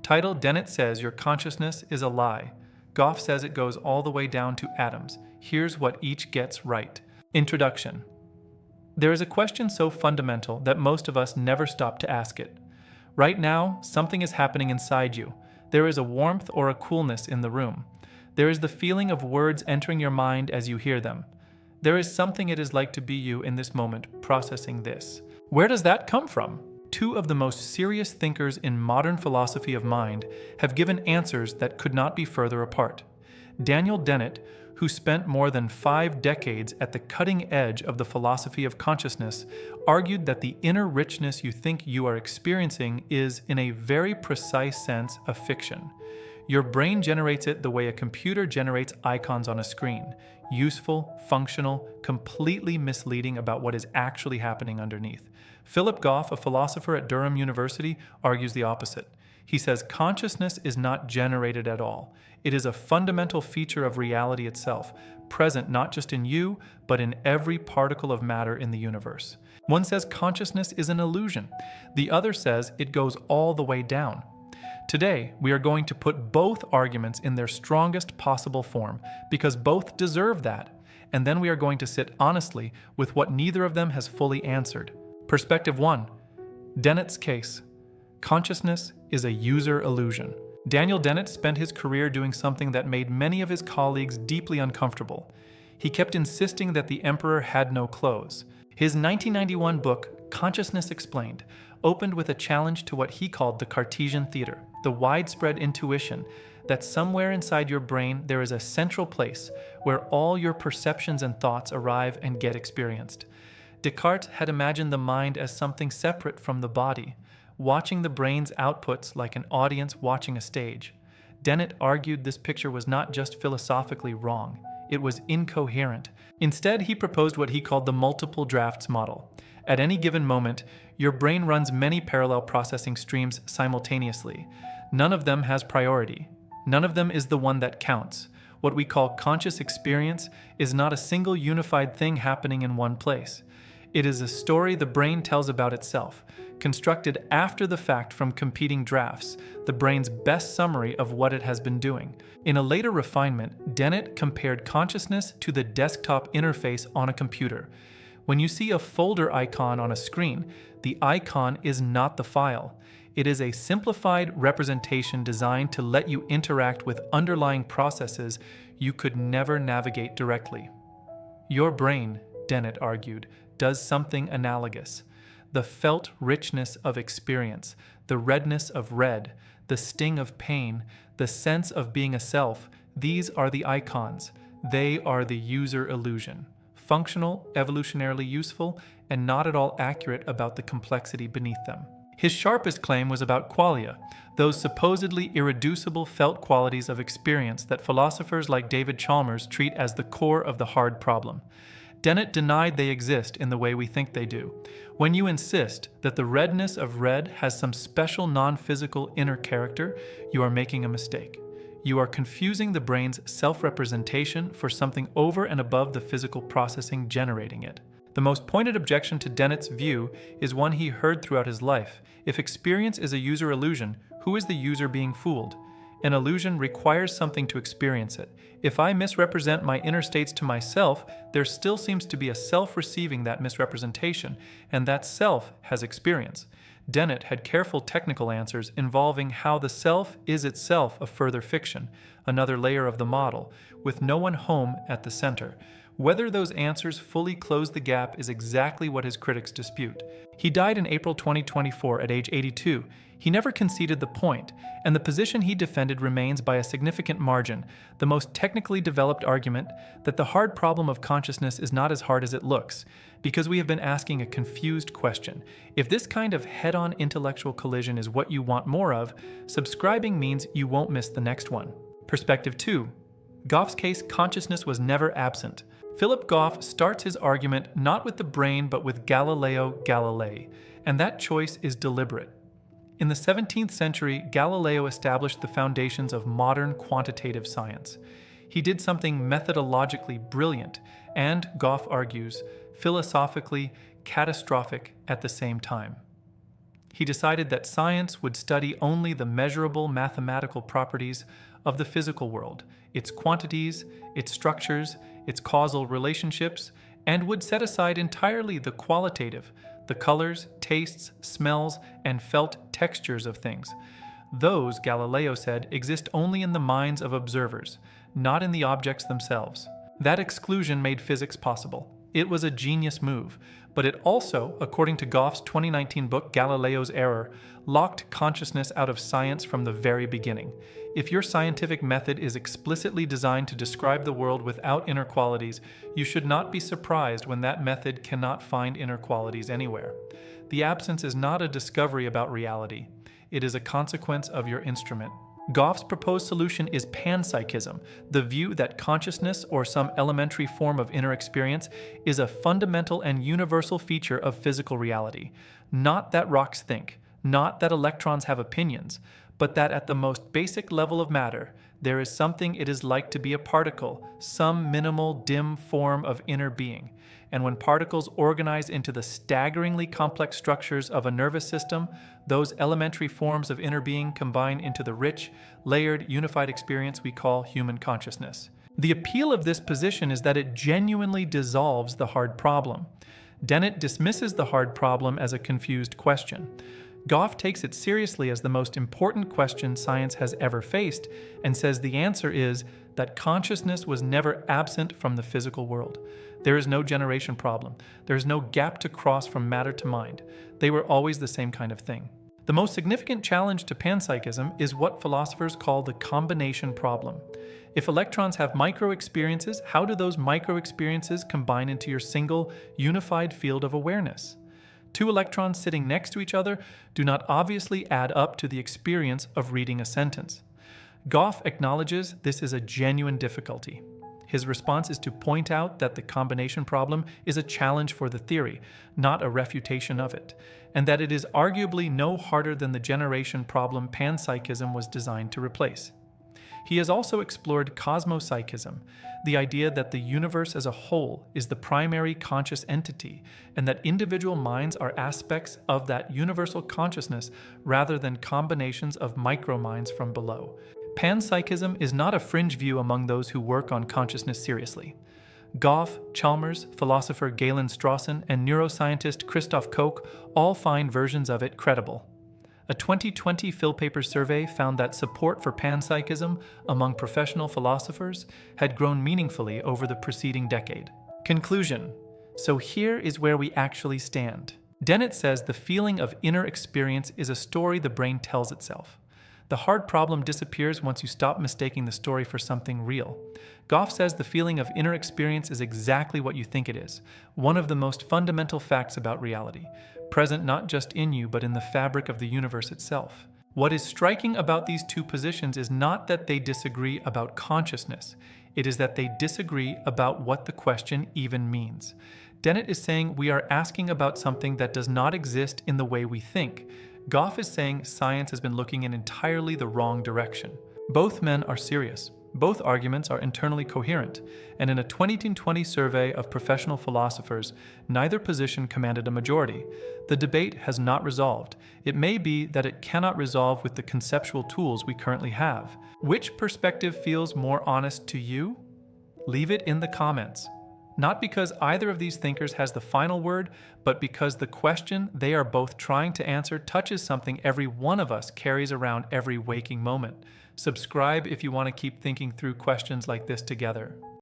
Title: Dennett says your consciousness is a lie. Goff says it goes all the way down to atoms. Here's what each gets right. Introduction. There is a question so fundamental that most of us never stop to ask it. Right now, something is happening inside you. There is a warmth or a coolness in the room. There is the feeling of words entering your mind as you hear them. There is something it is like to be you in this moment, processing this. Where does that come from? Two of the most serious thinkers in modern philosophy of mind have given answers that could not be further apart. Daniel Dennett, who spent more than 5 decades at the cutting edge of the philosophy of consciousness, argued that the inner richness you think you are experiencing is, in a very precise sense, a fiction. Your brain generates it the way a computer generates icons on a screen. Useful, functional, completely misleading about what is actually happening underneath. Philip Goff, a philosopher at Durham University, argues the opposite. He says consciousness is not generated at all. It is a fundamental feature of reality itself, present not just in you, but in every particle of matter in the universe. One says consciousness is an illusion. The other says it goes all the way down. Today, we are going to put both arguments in their strongest possible form, because both deserve that, and then we are going to sit honestly with what neither of them has fully answered. Perspective 1. Dennett's case. Consciousness is a user illusion. Daniel Dennett spent his career doing something that made many of his colleagues deeply uncomfortable. He kept insisting that the emperor had no clothes. His 1991 book, Consciousness Explained, opened with a challenge to what he called the Cartesian theater, the widespread intuition that somewhere inside your brain there is a central place where all your perceptions and thoughts arrive and get experienced. Descartes had imagined the mind as something separate from the body, watching the brain's outputs like an audience watching a stage. Dennett argued this picture was not just philosophically wrong, it was incoherent. Instead, he proposed what he called the multiple drafts model. At any given moment, your brain runs many parallel processing streams simultaneously. None of them has priority. None of them is the one that counts. What we call conscious experience is not a single unified thing happening in one place. It is a story the brain tells about itself, constructed after the fact from competing drafts, the brain's best summary of what it has been doing. In a later refinement, Dennett compared consciousness to the desktop interface on a computer. When you see a folder icon on a screen, the icon is not the file. It is a simplified representation designed to let you interact with underlying processes you could never navigate directly. Your brain, Dennett argued, does something analogous. The felt richness of experience, the redness of red, the sting of pain, the sense of being a self, these are the icons. They are the user illusion. Functional, evolutionarily useful, and not at all accurate about the complexity beneath them. His sharpest claim was about qualia, those supposedly irreducible felt qualities of experience that philosophers like David Chalmers treat as the core of the hard problem. Dennett denied they exist in the way we think they do. When you insist that the redness of red has some special non-physical inner character, you are making a mistake. You are confusing the brain's self-representation for something over and above the physical processing generating it. The most pointed objection to Dennett's view is one he heard throughout his life. If experience is a user illusion, who is the user being fooled? An illusion requires something to experience it. If I misrepresent my inner states to myself, there still seems to be a self receiving that misrepresentation, and that self has experience. Dennett had careful technical answers involving how the self is itself a further fiction, another layer of the model, with no one home at the center. Whether those answers fully close the gap is exactly what his critics dispute. He died in April 2024 at age 82. He never conceded the point, and the position he defended remains by a significant margin, the most technically developed argument that the hard problem of consciousness is not as hard as it looks, because we have been asking a confused question. If this kind of head-on intellectual collision is what you want more of, subscribing means you won't miss the next one. Perspective 2. Goff's case, consciousness was never absent. Philip Goff starts his argument not with the brain but with Galileo Galilei, and that choice is deliberate. In the 17th century, Galileo established the foundations of modern quantitative science. He did something methodologically brilliant and, Goff argues, philosophically catastrophic at the same time. He decided that science would study only the measurable mathematical properties of the physical world, its quantities, its structures, its causal relationships, and would set aside entirely the qualitative, the colors, tastes, smells, and felt textures of things. Those, Galileo said, exist only in the minds of observers, not in the objects themselves. That exclusion made physics possible. It was a genius move, but it also, according to Goff's 2019 book Galileo's Error, locked consciousness out of science from the very beginning. If your scientific method is explicitly designed to describe the world without inner qualities, you should not be surprised when that method cannot find inner qualities anywhere. The absence is not a discovery about reality. It is a consequence of your instrument. Goff's proposed solution is panpsychism, the view that consciousness or some elementary form of inner experience is a fundamental and universal feature of physical reality. Not that rocks think, not that electrons have opinions, but that at the most basic level of matter, there is something it is like to be a particle, some minimal, dim form of inner being. And when particles organize into the staggeringly complex structures of a nervous system, those elementary forms of inner being combine into the rich, layered, unified experience we call human consciousness. The appeal of this position is that it genuinely dissolves the hard problem. Dennett dismisses the hard problem as a confused question. Goff takes it seriously as the most important question science has ever faced and says the answer is that consciousness was never absent from the physical world. There is no generation problem. There is no gap to cross from matter to mind. They were always the same kind of thing. The most significant challenge to panpsychism is what philosophers call the combination problem. If electrons have micro-experiences, how do those micro-experiences combine into your single, unified field of awareness? Two electrons sitting next to each other do not obviously add up to the experience of reading a sentence. Goff acknowledges this is a genuine difficulty. His response is to point out that the combination problem is a challenge for the theory, not a refutation of it, and that it is arguably no harder than the generation problem panpsychism was designed to replace. He has also explored cosmopsychism, the idea that the universe as a whole is the primary conscious entity, and that individual minds are aspects of that universal consciousness rather than combinations of micro-minds from below. Panpsychism is not a fringe view among those who work on consciousness seriously. Goff, Chalmers, philosopher Galen Strawson, and neuroscientist Christoph Koch all find versions of it credible. A 2020 PhilPapers survey found that support for panpsychism among professional philosophers had grown meaningfully over the preceding decade. Conclusion. So here is where we actually stand. Dennett says the feeling of inner experience is a story the brain tells itself. The hard problem disappears once you stop mistaking the story for something real. Goff says the feeling of inner experience is exactly what you think it is, one of the most fundamental facts about reality, present not just in you but in the fabric of the universe itself. What is striking about these two positions is not that they disagree about consciousness, it is that they disagree about what the question even means. Dennett is saying we are asking about something that does not exist in the way we think. Goff is saying science has been looking in entirely the wrong direction. Both men are serious. Both arguments are internally coherent, and in a 2020 survey of professional philosophers, neither position commanded a majority. The debate has not resolved. It may be that it cannot resolve with the conceptual tools we currently have. Which perspective feels more honest to you? Leave it in the comments. Not because either of these thinkers has the final word, but because the question they are both trying to answer touches something every one of us carries around every waking moment. Subscribe if you want to keep thinking through questions like this together.